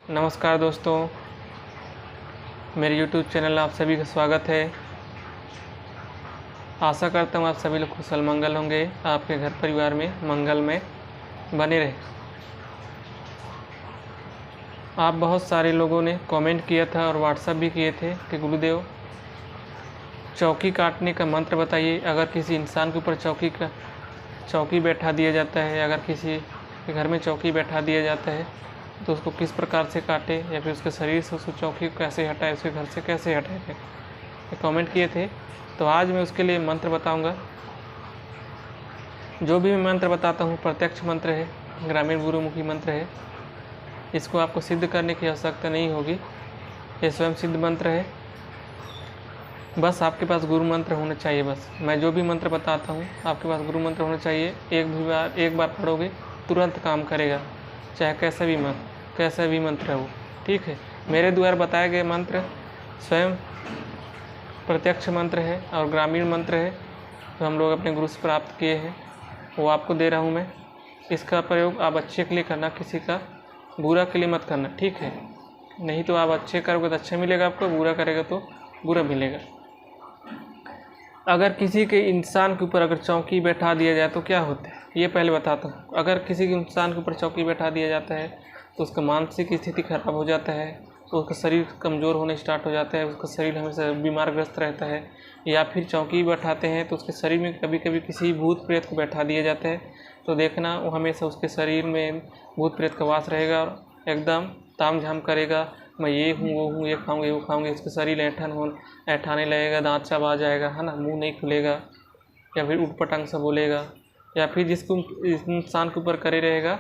नमस्कार दोस्तों, मेरे YouTube चैनल आप सभी का स्वागत है। आशा करता हूँ आप सभी लोग कुशल मंगल होंगे, आपके घर परिवार में मंगल में बने रहे। आप बहुत सारे लोगों ने कमेंट किया था और व्हाट्सएप भी किए थे कि गुरुदेव चौकी काटने का मंत्र बताइए। अगर किसी इंसान के ऊपर चौकी बैठा दिया जाता है, अगर किसी के घर में चौकी बैठा दिया जाता है तो उसको किस प्रकार से काटे, या फिर उसके शरीर से उसको चौकी को कैसे हटाए, उसके घर से कैसे हटाए, ये कमेंट किए थे। तो आज मैं उसके लिए मंत्र बताऊंगा। जो भी मैं मंत्र बताता हूँ प्रत्यक्ष मंत्र है, ग्रामीण गुरुमुखी मंत्र है। इसको आपको सिद्ध करने की आवश्यकता नहीं होगी, ये स्वयं सिद्ध मंत्र है। बस आपके पास गुरु मंत्र होना चाहिए। बस मैं जो भी मंत्र बताता हूँ आपके पास गुरु मंत्र होना चाहिए। एक बार पढ़ोगे तुरंत काम करेगा, चाहे कैसा भी मंत्र है वो, ठीक है। मेरे द्वारा बताए गए मंत्र स्वयं प्रत्यक्ष मंत्र है और ग्रामीण मंत्र है, जो हम लोग अपने गुरु से प्राप्त किए हैं, वो आपको दे रहा हूँ मैं। इसका प्रयोग आप अच्छे के लिए करना, किसी का बुरा के लिए मत करना, ठीक है। नहीं तो आप अच्छे करोगे तो अच्छा मिलेगा आपको, बुरा करेगा तो बुरा मिलेगा। अगर किसी के इंसान के ऊपर अगर चौकी बैठा दिया जाए तो क्या होता है, ये पहले बताता हूँ। अगर किसी के इंसान के ऊपर चौकी बैठा दिया जाता है तो उसका मानसिक स्थिति खराब हो जाता है, तो उसका शरीर कमज़ोर होने स्टार्ट हो जाता है, उसका शरीर हमेशा बीमारग्रस्त रहता है। या फिर चौकी बैठाते हैं तो उसके शरीर में कभी कभी किसी भूत प्रेत को बैठा दिया जाता है, तो देखना वो हमेशा उसके शरीर में भूत प्रेत का वास रहेगा और एकदम ताम झाम करेगा, मैं ये हूँ वो हूँ, ये खाऊंगे वो खाऊंगे। उसके शरीर ऐठाने लगेगा, दांत चबा जाएगा, है ना, मुंह नहीं खुलेगा, या फिर उटपटांग सा बोलेगा। या फिर जिसको इंसान के ऊपर करे रहेगा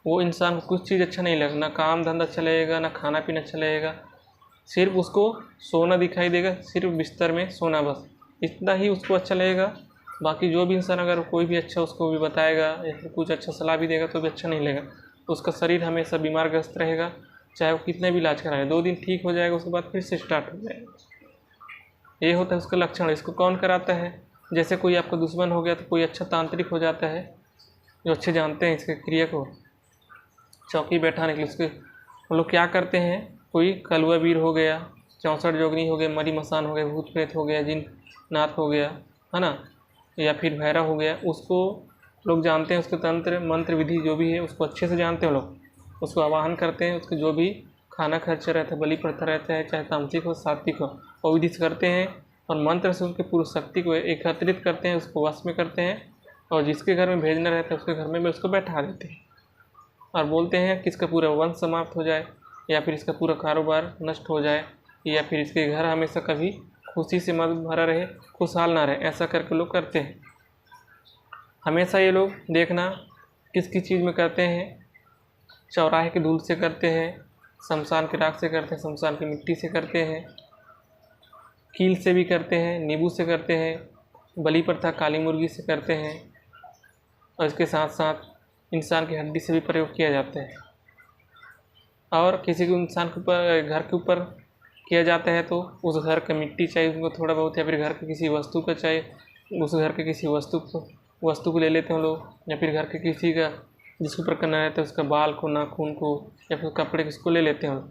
वो इंसान को कुछ चीज़ अच्छा नहीं लगेगा, ना काम धंधा अच्छा लगेगा, ना खाना पीना अच्छा लगेगा, सिर्फ उसको सोना दिखाई देगा, सिर्फ बिस्तर में सोना, बस इतना ही उसको अच्छा लगेगा। बाकी जो भी इंसान अगर कोई भी अच्छा उसको भी बताएगा या फिर कुछ अच्छा सलाह भी देगा तो भी अच्छा नहीं लगेगा। उसका शरीर हमेशा बीमारग्रस्त रहेगा, चाहे वो कितने भी इलाज कराए। 2 दिन ठीक हो जाएगा, उसके बाद फिर से स्टार्ट हो जाएगा। ये होता है उसका लक्षण। इसको कौन कराता है? जैसे कोई आपका दुश्मन हो गया तो कोई अच्छा तांत्रिक हो जाता है जो अच्छे जानते हैं इसके क्रिया को चौकी बैठाने के लिए। उसके वो लोग क्या करते हैं, कोई कलुआ वीर हो गया, 64 जोगनी हो गए, मरी मसान हो गए, भूत प्रेत हो गया, जिन नाथ हो गया, है ना, या फिर भैरव हो गया, उसको लोग जानते हैं, उसके तंत्र मंत्र विधि जो भी है उसको अच्छे से जानते हैं लोग। उसको आवाहन करते हैं, उसके जो भी खाना खर्चा रहता है, बलि प्रथा रहता है, चाहे तामसिक हो सात्विक हो, वो विधि से करते हैं और मंत्र से उसके पूरी शक्ति को एकत्रित करते हैं, उसको वश में करते हैं और जिसके घर में भेजना रहता है उसके घर में भी उसको बैठा देते हैं और बोलते हैं कि इसका पूरा वंश समाप्त हो जाए, या फिर इसका पूरा कारोबार नष्ट हो जाए, या फिर इसके घर हमेशा कभी खुशी से मत भरा रहे, खुशहाल ना रहे, ऐसा करके लोग करते हैं। हमेशा ये लोग देखना किस चीज़ में करते हैं, चौराहे के धूल से करते हैं, शमशान की राख से करते हैं, शमशान की मिट्टी से करते हैं, कील से भी करते हैं, नींबू से करते हैं, बलि प्रथा काली मुर्गी से करते हैं, और इसके साथ साथ इंसान की हड्डी से भी प्रयोग किया जाता है। और किसी को इंसान के ऊपर घर के ऊपर किया जाता है तो उस घर का मिट्टी चाहिए उनको थोड़ा बहुत, या फिर घर के किसी वस्तु का चाहिए, उस घर के किसी वस्तु को ले लेते हैं लोग, या फिर घर के किसी का जिसके ऊपर करना रहता है उसका बाल को, नाखून को, या फिर कपड़े किसको ले लेते हैं लोग।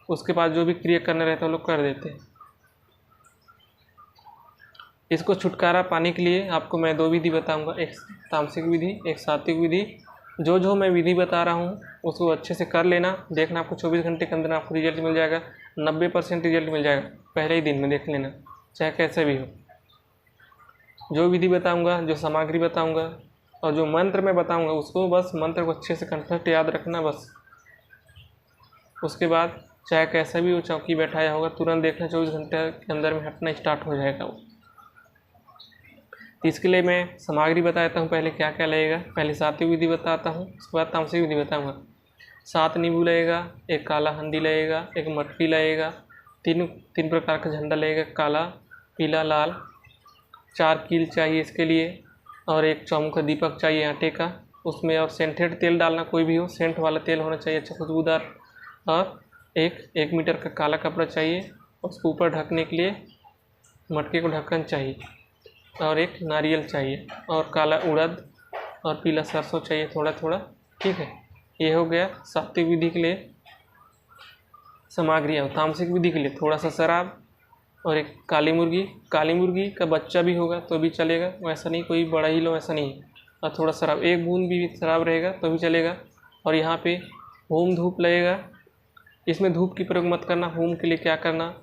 उसके बाद जो भी क्रिया करना रहता है वो लोग कर देते हैं। इसको छुटकारा पाने के लिए आपको मैं 2 विधि बताऊंगा, एक तामसिक विधि, एक सात्विक विधि। जो मैं विधि बता रहा हूँ उसको अच्छे से कर लेना, देखना आपको 24 घंटे के अंदर आपको रिजल्ट मिल जाएगा। 90% रिजल्ट मिल जाएगा पहले ही दिन में, देख लेना, चाहे कैसे भी हो। जो विधि बताऊंगा, जो सामग्री बताऊंगा और जो मंत्र मैं बताऊंगा उसको बस मंत्र को अच्छे से कंठस्थ याद रखना बस। उसके बाद चाहे कैसा भी वो चौकी बैठाया होगा तुरंत देखना 24 घंटे के अंदर में हटना स्टार्ट हो जाएगा वो। इसके लिए मैं सामग्री बताता हूँ, पहले क्या क्या लगेगा। पहले सात्विक विधि बताता हूँ, उसके बाद तामसिक विधि बताऊँगा। 7 नींबू लगेगा, एक काला हंदी लगेगा, एक मटकी लगेगा, 3 प्रकार का झंडा लगेगा, काला पीला लाल। 4 कील चाहिए इसके लिए, और एक चौमुखा दीपक चाहिए आटे का उसमें, और सेंटेड तेल डालना, कोई भी हो, सेंट वाला तेल होना चाहिए, अच्छा खुशबूदार। और 1 मीटर का काला कपड़ा चाहिए, उसको ऊपर ढकने के लिए मटके को ढक्कन चाहिए, और एक नारियल चाहिए, और काला उड़द और पीला सरसों चाहिए थोड़ा थोड़ा, ठीक है। ये हो गया सात्विक विधि के लिए सामग्रियाँ तामसिक विधि के लिए थोड़ा सा शराब और एक काली मुर्गी का बच्चा भी होगा तो भी चलेगा, वैसा नहीं कोई बड़ा ही लो, ऐसा नहीं। और थोड़ा शराब, एक बूंद भी शराब रहेगा तो भी चलेगा। और यहाँ पे होम धूप लगेगा, इसमें धूप की प्रयोग मत करना। होम के लिए क्या करना,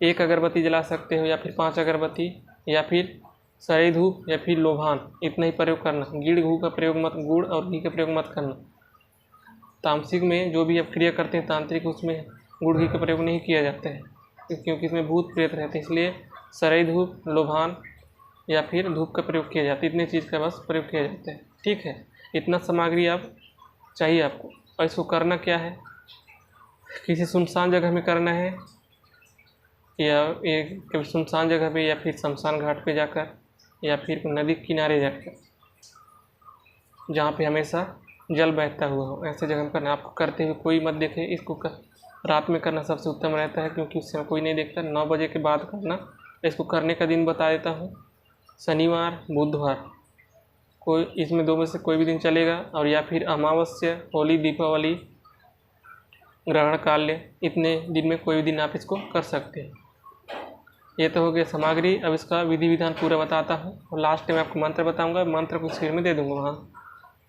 एक अगरबत्ती जला सकते हो या फिर 5 अगरबत्ती या फिर सही धूप या फिर लोभान, इतना ही प्रयोग करना। गुड़ घी का प्रयोग मत, गुड़ और घी का प्रयोग मत करना। तामसिक में जो भी आप क्रिया करते हैं तांत्रिक, उसमें गुड़ घी का प्रयोग नहीं किया जाता है क्योंकि इसमें भूत प्रेत रहते हैं, इसलिए सराई धूप, लोभान या फिर धूप का प्रयोग किया जाता है। इतनी चीज़ का बस प्रयोग किया जाता है, ठीक है। इतना सामग्री आप चाहिए आपको। और इसको करना क्या है, किसी सुनसान जगह में करना है या एक कभी सुनसान जगह पे या फिर शमशान घाट पे जाकर या फिर नदी के किनारे जाकर जहाँ पे हमेशा जल बहता हुआ हो, ऐसे जगह में करना। आपको करते हुए कोई मत देखे। इसको रात में करना सबसे उत्तम रहता है क्योंकि उस समय कोई नहीं देखता। 9 बजे के बाद करना। इसको करने का दिन बता देता हूँ, शनिवार, बुधवार, कोई इसमें 2 में से कोई भी दिन चलेगा। और या फिर अमावस्या, होली, दीपावली, ग्रहण काल्य, इतने दिन में कोई भी दिन आप इसको कर सकते हैं। ये तो हो गया सामग्री। अब इसका विधि विधान पूरा बताता हूँ और लास्ट में आपको मंत्र बताऊँगा। मंत्र को सिर में दे दूँगा, वहाँ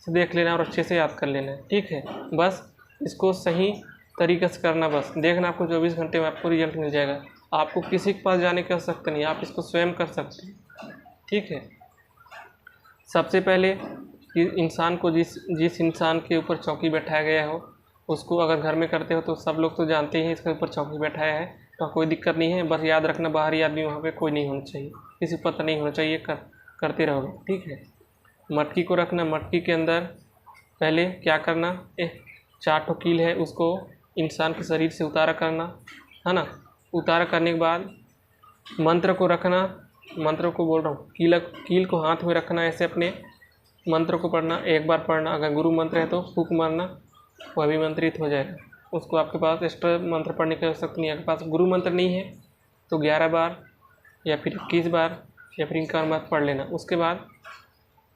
से देख लेना और अच्छे से याद कर लेना है, ठीक है। बस इसको सही तरीके से करना, बस देखना आपको 24 घंटे में आपको रिजल्ट मिल जाएगा। आपको किसी के पास जाने की आवश्यकता नहीं, आप इसको स्वयं कर सकते हैं, ठीक है। सबसे पहले इंसान को जिस इंसान के ऊपर चौकी बैठाया गया हो उसको अगर घर में करते हो तो सब लोग तो जानते ही हैं इसके ऊपर चौकी बैठाया है, तो कोई दिक्कत नहीं है। बस याद रखना बाहरी आदमी वहाँ पे कोई नहीं होना चाहिए, किसी को पता नहीं होना चाहिए, करते रहोगे, ठीक है। मटकी को रखना। मटकी के अंदर पहले क्या करना, 4 ठो कील है उसको इंसान के शरीर से उतारा करना है ना। उतारा करने के बाद मंत्र को रखना। मंत्र को बोल रहा हूँ, कील को हाथ में रखना, ऐसे अपने मंत्र को पढ़ना, एक बार पढ़ना। अगर गुरु मंत्र है तो फूंक मारना, वह अभिमंत्रित हो जाएगा। उसको आपके पास एक्स्ट्रा मंत्र पढ़ने की आवश्यकता नहीं है। अगर पास गुरु मंत्र नहीं है तो 11 बार या फिर 21 बार या फिर 51 बार पढ़ लेना। उसके बाद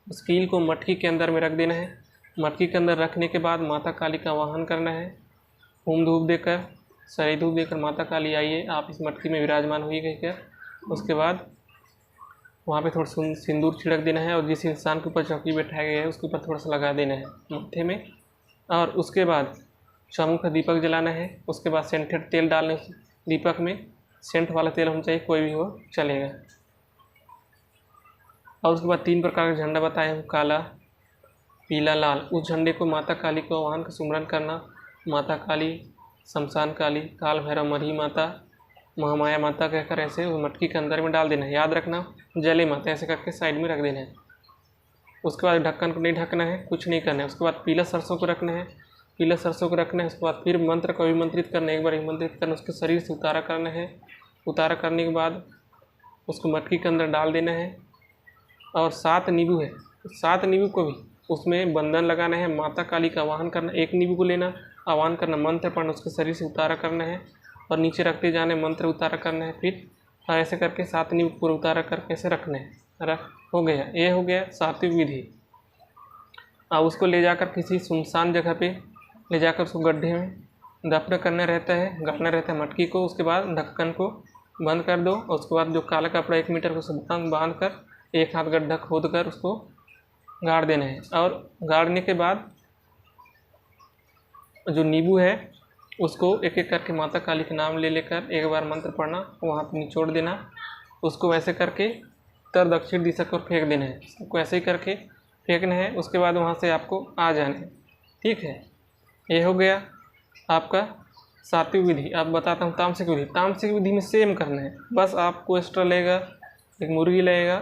उस कील को मटकी के अंदर में रख देना है। मटकी के अंदर रखने के बाद माता काली का वाहन करना है। होम धूप देकर, सही धूप देकर, माता काली आइए आप इस मटकी में विराजमान हुई कहकर। उसके बाद वहाँ पे थोड़ा सिंदूर छिड़क देना है और जिस इंसान के ऊपर चौकी बैठाया गया है उसके ऊपर थोड़ा सा लगा देना है माथे में। और उसके बाद चौमुख का दीपक जलाना है। उसके बाद सेंटेड तेल डालने दीपक में, सेंट वाला तेल होना चाहिए, कोई भी हो चलेगा। और उसके बाद 3 प्रकार का झंडा बताया हूँ, काला, पीला, लाल। उस झंडे को माता काली को आह्वान का सुमरन करना। माता काली, शमशान काली, काल भैरव, मरही माता, महामाया माता कहकर ऐसे उस मटकी के अंदर में डाल देना है। याद रखना जले माता ऐसे करके साइड में रख देना है। उसके बाद ढक्कन को नहीं ढकना है, कुछ नहीं करना है। उसके बाद पीला सरसों को रखना है, पीला सरसों को रखना है। उसके बाद फिर मंत्र को अभिमंत्रित करना है, एक बार अभिमंत्रित करना, उसके शरीर से उतारा करना है। उतारा करने के बाद उसको मटकी के अंदर डाल देना है। और 7 नींबू है, 7 नींबू को भी उसमें बंधन लगाना है। माता काली का आवाहन करना, 1 नींबू को लेना, आवाहन करना, मंत्र पढ़ना, उसके शरीर से उतारा करना है और नीचे रखते जाना है, मंत्र उतारा करना है। फिर और ऐसे करके 7 नींबू पूरा उतारा करके ऐसे रखना है। हो गया, ये हो गया सात्विक विधि। अब उसको ले जाकर किसी सुनसान जगह पे ले जाकर उसको गड्ढे में दफन करना रहता है, गाड़ना रहता है मटकी को। उसके बाद ढक्कन को बंद कर दो और उसके बाद जो काला कपड़ा 1 मीटर को बांध कर 1 हाथ गड्ढा खोद कर उसको गाड़ देना है। और गाड़ने के बाद जो नींबू है उसको एक एक करके माता काली के नाम ले लेकर एक बार मंत्र पढ़ना, वहाँ पर निचोड़ देना। उसको वैसे करके उत्तर दक्षिण दिशा को फेंक देना है। सबको ऐसे ही करके फेंकना है। उसके बाद वहाँ से आपको आ जाना है, ठीक है। ये हो गया आपका सात्विक विधि। अब बताता हूँ तामसिक विधि। तामसिक विधि में सेम करना है, बस आपको एक्स्ट्रा लगेगा, एक मुर्गी लगेगा,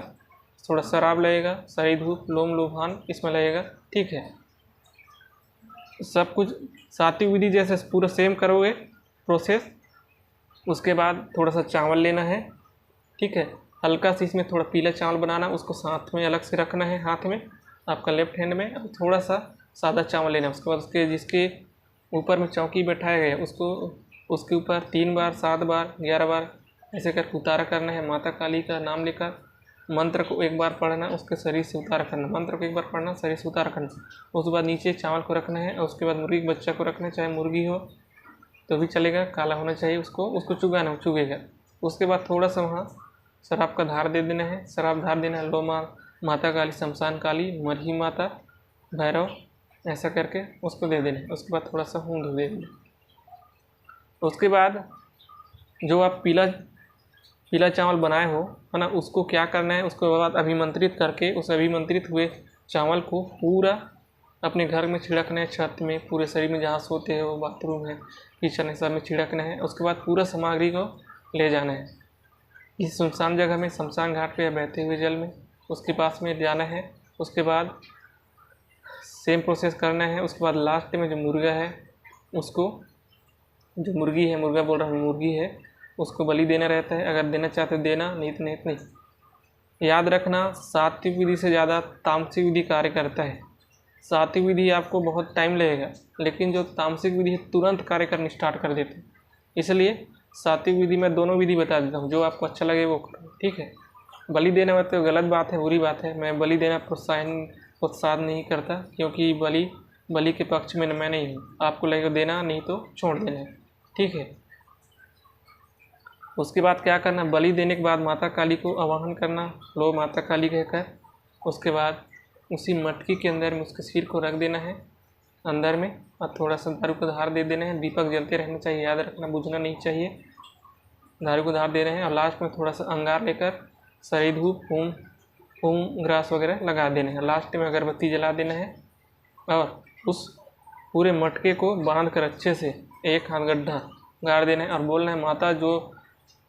थोड़ा शराब लगेगा, सही धूप, लोम लोभान इसमें लगेगा, ठीक है। सब कुछ सात्विक विधि जैसे पूरा सेम करोगे प्रोसेस। उसके बाद थोड़ा सा चावल लेना है, ठीक है। हल्का सा इसमें थोड़ा पीला चावल बनाना, उसको साथ में अलग से रखना है हाथ में, आपका लेफ्ट हैंड में। और थोड़ा सा सादा चावल लेना है। उसके बाद उसके जिसके ऊपर में चौकी बैठाया गया उसको उसके ऊपर 3 बार, 7 बार, 11 बार ऐसे करके उतारा करना है। माता काली का नाम लेकर मंत्र को 1 बार पढ़ना, उसके शरीर से उतारा करना। मंत्र को 1 बार पढ़ना, शरीर से उतारा करना। उसके बाद नीचे चावल को रखना है और उसके बाद मुर्गी के बच्चा को रखना है, चाहे मुर्गी हो तो भी चलेगा, काला होना चाहिए, उसको चुगाना, चुगेगा। उसके बाद थोड़ा सा वहाँ शराब का धार दे देना है, शराब धार देना है, लो माता काली, शमशान काली, मरही माता, भैरव, ऐसा करके उसको दे देना है। उसके बाद थोड़ा सा हूँ दे देना। उसके बाद जो आप पीला चावल बनाए हो, है ना, उसको क्या करना है, उसके बाद अभिमंत्रित करके उस अभिमंत्रित हुए चावल को पूरा अपने घर में छिड़कना है, छत में, पूरे शरीर में, जहाँ सोते हो, बाथरूम है, किचन है, सब में छिड़कना है। उसके बाद पूरा सामग्री को ले जाना है इस सुनसान जगह में, शमशान घाट पे या बहते हुए जल में, उसके पास में जाना है। उसके बाद सेम प्रोसेस करना है। उसके बाद लास्ट में जो मुर्गा है उसको, जो मुर्गी है, मुर्गा बोल रहा हूँ, मुर्गी है, उसको बलि देना रहता है। अगर देना चाहते देना, नहीं तो नहीं। याद रखना, सात्विक विधि से ज़्यादा तामसिक विधि कार्य करता है। सात्विक विधि आपको बहुत टाइम लगेगा, लेकिन जो तामसिक विधि है तुरंत कार्य करनी स्टार्ट कर देते हैं। इसलिए सात्विक विधि में दोनों विधि बता देता हूँ, जो आपको अच्छा लगे वो करो, ठीक है। बलि देना मतलब गलत बात है, बुरी बात है। मैं बलि देना प्रोत्साहन नहीं करता, क्योंकि बलि के पक्ष में मैं नहीं हूँ। आपको लगेगा देना, नहीं तो छोड़ देना है, ठीक है। उसके बाद क्या करना, बलि देने के बाद माता काली को आवाहन करना, लो माता काली कहकर। उसके बाद उसी मटकी के अंदर में उसके सिर को रख देना है अंदर में, और थोड़ा सा दारू का धार दे देना है। दीपक जलते रहना चाहिए, याद रखना, बुझना नहीं चाहिए। दारू को धार दे रहे हैं, और लास्ट में थोड़ा सा अंगार लेकर सरी धूप, फूम ग्रास वगैरह लगा देने हैं। लास्ट में अगरबत्ती जला देना है, और उस पूरे मटके को बांध कर अच्छे से एक हाथ गड्ढा गाड़ देना है, और बोलना है, माता जो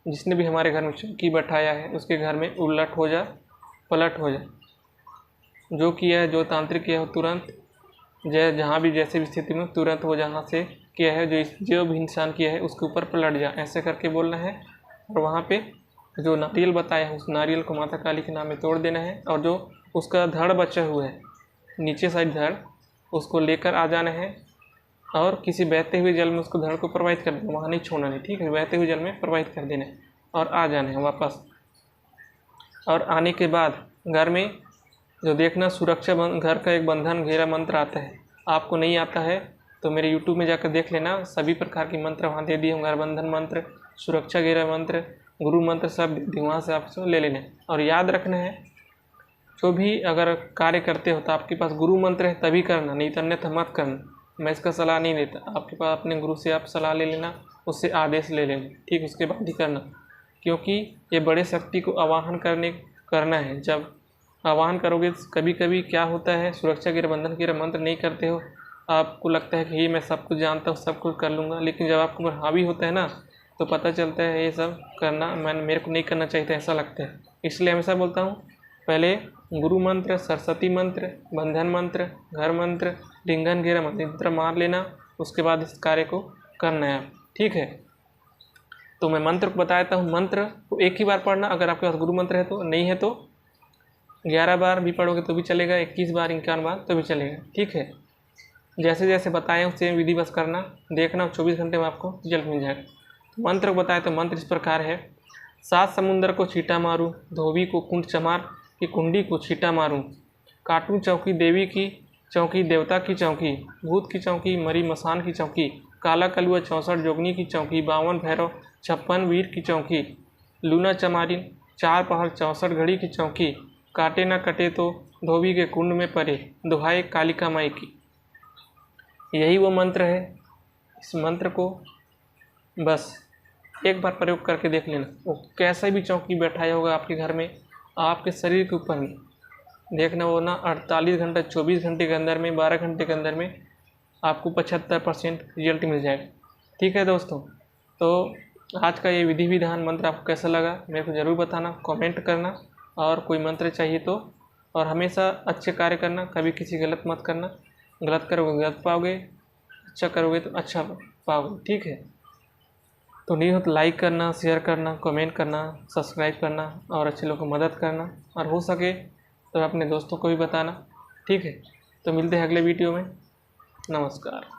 जिसने भी हमारे घर में चौकी बैठाया है उसके घर में उलट हो जा, पलट हो जा। जो किया है, जो तांत्रिक किया हो, तुरंत जहाँ भी जैसे भी स्थिति में तुरंत वो जहाँ से किया है, जो भी इंसान किया है उसके ऊपर पलट जा, ऐसे करके बोलना है। और वहाँ पे जो नारियल बताया है उस नारियल को माता काली के नाम में तोड़ देना है, और जो उसका धड़ बचा हुआ है, नीचे साइड धड़, उसको लेकर आ जाना है, और किसी बहते हुए जल में उसको धड़ को प्रवाहित कर देना, वहाँ नहीं छोड़ना नहीं, ठीक है। बहते हुए जल में प्रवाहित कर देना है और आ जाना है वापस। और आने के बाद घर में जो देखना, सुरक्षा घर का एक बंधन घेरा मंत्र आता है। आपको नहीं आता है तो मेरे YouTube में जाकर देख लेना, सभी प्रकार के मंत्र वहाँ दे दिए होंगे। घर बंधन मंत्र, सुरक्षा घेरा मंत्र, गुरु मंत्र, सब वहाँ से आप ले लेना। और याद रखना है, जो भी अगर कार्य करते हो तो आपके पास गुरु मंत्र है तभी करना, नहीं तो अन्यथा मत करना। मैं इसका सलाह नहीं देता, आपके पास अपने गुरु से आप सलाह ले लेना, उससे आदेश ले लेना, ठीक, उसके बाद ही करना। क्योंकि ये बड़े शक्ति को आवाहन करना है। जब आवाहन करोगे कभी कभी क्या होता है, सुरक्षा के बंधन के मंत्र नहीं करते हो, आपको लगता है कि ये मैं सब कुछ जानता हूँ, सब कुछ कर लूँगा, लेकिन जब आपके ऊपर हावी होता है ना, तो पता चलता है ये सब करना मेरे को नहीं करना चाहिए था, ऐसा लगता है। इसलिए हमेशा बोलता हूँ, पहले गुरु मंत्र, सरस्वती मंत्र, बंधन मंत्र, घर मंत्र, लिंगन घेरा मंत्र मार लेना, उसके बाद इस कार्य को करना है, ठीक है। तो मैं मंत्र को बता देता हूँ। मंत्र को एक ही बार पढ़ना, अगर आपके पास गुरु मंत्र है तो, नहीं है तो 11 बार भी पढ़ोगे तो भी चलेगा, 21 बार, 51 बार तो भी चलेगा, ठीक है। जैसे जैसे बताए उससे विधि बस करना, देखना 24 घंटे में आपको रिजल्ट मिल जाएगा। तो मंत्र को बताए तो मंत्र इस प्रकार है, 7 समुंदर को छींटा मारूं, धोबी को कुंड चमार की कुंडी को छींटा मारूं, काटूं चौकी देवी की चौकी, देवता की चौकी, भूत की चौकी, मरी मसान की चौकी, काला कलुआ 64 जोगनी की चौकी, 52 भैरव 56 वीर की चौकी, लूना चमारिन 4 पहर 64 घड़ी की चौकी, काटे ना कटे तो धोबी के कुंड में पड़े, दुहाई कालिका माई की। यही वो मंत्र है। इस मंत्र को बस एक बार प्रयोग करके देख लेना, वो कैसा भी चौकी बैठाया होगा आपके घर में, आपके शरीर के ऊपर में देखना, वो ना 48 घंटा 24 घंटे के अंदर में, 12 घंटे के अंदर में आपको 75% रिजल्ट मिल जाएगा, ठीक है दोस्तों। तो आज का ये विधि विधान मंत्र आपको कैसा लगा मेरे को ज़रूर बताना, कमेंट करना। और कोई मंत्र चाहिए तो, और हमेशा अच्छे कार्य करना, कभी किसी गलत मत करना, गलत करोगे गलत पाओगे, अच्छा करोगे तो अच्छा पाओगे, ठीक है। तो नहीं हो तो लाइक करना, शेयर करना, कमेंट करना, सब्सक्राइब करना, और अच्छे लोगों को मदद करना, और हो सके तो अपने दोस्तों को भी बताना, ठीक है। तो मिलते हैं अगले वीडियो में, नमस्कार।